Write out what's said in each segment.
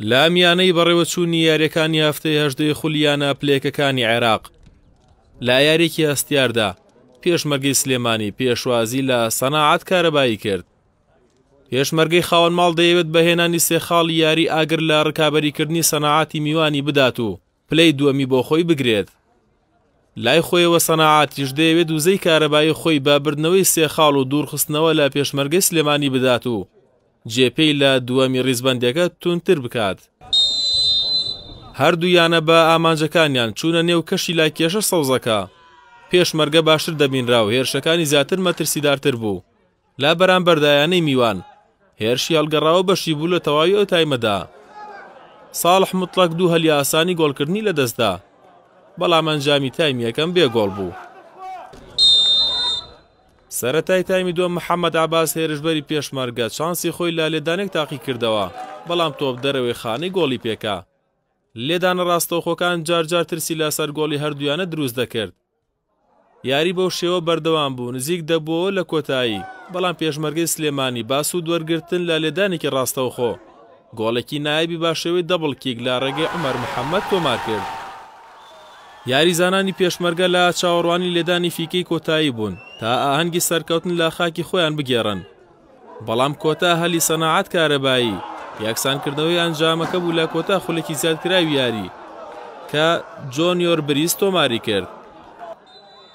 لە ئەمیانەی بەڕێوەچوونی یاریەکانی هەفتەی هەژدەی خولیانە پلێکەکانی عێراق لە یاریێکی هەستیاردا پێشمەرگەی سلێمانی پێشوازی لە سەناعەت کارەبایی کرد. پێشمەرگەی خاوەن ماڵ دەیەوێت بەهێنانی سێ خاڵی یاری ئاگر لە ڕکابەریکردنی سەناعەتی میوانی بدات و پلەی دووەمی بۆ خۆی بگرێت. لای خۆیەوە سەناعەتیش دەیەوێت وزەی کارەبایی خۆی بابردنەوەی سێ خاڵ و دوورخستنەوە لە پێشمەرگەی سلێمانی بدات و جێپەی لە دووەمی ڕیزبەندەکە تونتر بکات. هەردوویانە بە ئامانجەکانیان چوونە نێو کەشی لای کێشە سەوزەکە. پێشمەرگە باشتر دەبینرا و هێرشەکانی زیاتر مەترسیدارتر بوو. لا بەرامبەردایانەی میوان هێرشی هەڵگەڕاوە بەشی بوو لە تەواوی ئەو تایمەدا. ساڵح موتڵەق دوو هەلی ئاسانی گۆڵکردنی لەدەستدا، بەڵام ئەنجامی تایمی یەکەم بێگۆڵ بوو. سەرەتای تایمی دووەم محەممەد عەباس هێرشبەری پێشمەرگە چانسی خۆی لە لێدانێک تاقی کردەوە، بەڵام تۆپ دەرەوەی خانەی گۆڵی پێکا. لێدانە ڕاستەوخۆکان جارجار ترسی لەسەر گۆڵی هەردوویانە دروست دەکرد. یاری بەو شێوە بەردەوام بوو، نزیک دەبووە لە کۆتایی، بەڵام پێشمەرگەی سلێمانی باس و دووەرگرتن لە لێدانێکی ڕاستەوخۆ گۆڵێکی نایبی باشەوەی دەبڵ کیک لە ڕێگەی عومەر محەممەد تۆمار کرد. یاریزانانی پێشمەرگە لە چاوەڕوانی لێدانی فیکەی کۆتایی بوون تا ئاهەنگی سەرکەوتن لە خاکی خۆیان بگێڕن، بەڵام کۆتا هەلی سەناعەت کارەبایی یەکسانکردنەوەی ئەنجامەکە بوو لە کۆتا خولێکی زیادکراوی یاری کە جۆنیۆر بریس تۆماری کرد.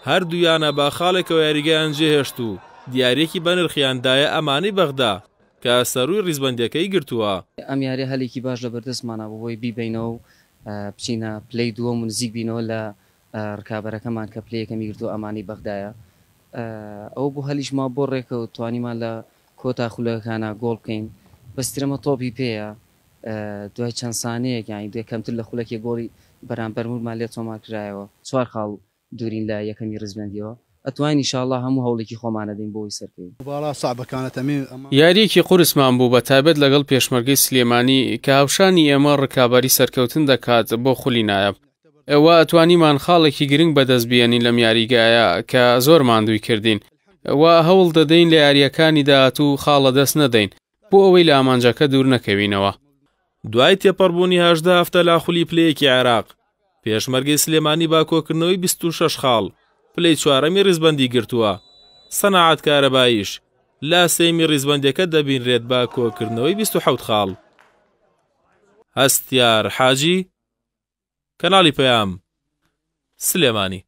هەردوویانە بە خاڵێکەوە یاریگەیان جێهێشت و دیارێکی بەنرخیاندایە ئەمانەی بەغدا کە سەرووی ڕیزبەندەکەی گرتووە. ئەم یاری هەلێکی باش لە بەردەستمانە بۆی بیبینەوە و بچینە پلەی دووەم و نزیک بینەوە لە ڕکابەرەکەمان کە پلەیەکەمی گرتووە ئەمانی بەغدایە. ئەو بۆ هەلیشما بۆ ڕێکەوە توانیمان لە کۆتا خولەکانە گۆڵ بکەین، بەسترەمە تۆپی پێیە دوای چەند سانەیەک یانی دوای کەمتر لە خولەکی گۆڵی بەرامبەرمورمان لێ تۆمار کرایەوە. 4 خاڵ دوورین لە یەکەمی ڕیزبەندیەوە، ئەتوانین ئینشاءالله هەموو هەوڵێکی خۆمانە دەین بۆی سەرکەوین. یاریەکی قورسمان بوو بەتایبەت لەگەڵ پێشمەرگەی سلێمانی کە هاوشانی ئێمە ڕکابەری سەرکەوتن دەکات بۆ خولی نایب. ئێوە ئەتوانیمان خاڵێکی گرنگ بەدەست بێنین لەم یاریگایە کە زۆر ماندووی کردین. ئەوە هەوڵ دەدەین لە یاریەکانی داهاتوو خاڵە دەست نەدەین بۆ ئەوەی لە ئامانجەکە دوور نەکەوینەوە. دوای تێپەڕبوونی 18 هەفتە لا خولی پلەیەکی عێراق، پێشمەرگەی سلێمانی با کۆکردنەوەی 26 خاڵ پلەی چوارەمی ڕیزبەندی گرتووە. سەناعەت کارەباییش لا سێمی ڕیزبەندەکە دەبینرێت با کۆکردنەوەی 27 خاڵ. هەستیار حاجی، کەناڵی پەیام، سلێمانی.